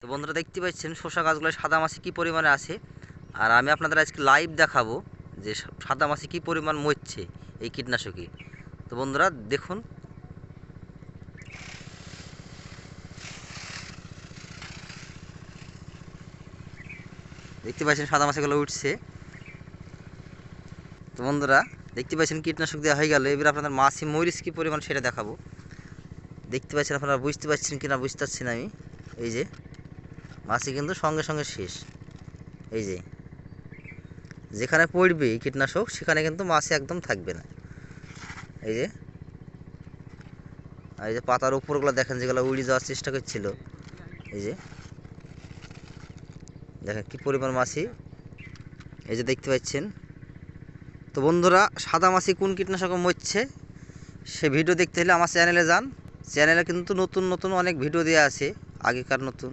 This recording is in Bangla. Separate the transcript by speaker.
Speaker 1: তো বন্ধুরা দেখতে পাচ্ছেন শসা গাছগুলো সাদা মাছি কী পরিমাণে আছে, আর আমি আপনাদের আজকে লাইভ দেখাবো যে সাদা মাছি কী পরিমাণ মরছে এই কীটনাশকে। তো বন্ধুরা দেখুন, দেখতে পাচ্ছেন সাদা মাছিগুলো উঠছে। তো বন্ধুরা দেখতে পাচ্ছেন কীটনাশক দেওয়া হয়ে গেল, এবার আপনাদের মাছি মরিচ কী পরিমাণ সেটা দেখাবো। দেখতে পাচ্ছেন, আপনারা বুঝতে পারছেন কিনা বুঝতে পারছি না আমি। এই যে মাছি কিন্তু সঙ্গে সঙ্গে শেষ। এই যে যেখানে পড়বে এই কীটনাশক সেখানে কিন্তু মাছি একদম থাকবে না। এই যে আর এই যে পাতার উপরগুলো দেখেন যেগুলো উড়ে যাওয়ার চেষ্টা করছিল, এই যে দেখেন কী পরিমাণ মাছি, এই যে দেখতে পাচ্ছেন। তো বন্ধুরা সাদা মাছি কোন কীটনাশক মরছে সে ভিডিও দেখতে হলে আমার চ্যানেলে যান। চ্যানেলে কিন্তু নতুন নতুন অনেক ভিডিও দেওয়া আছে, আগেকার নতুন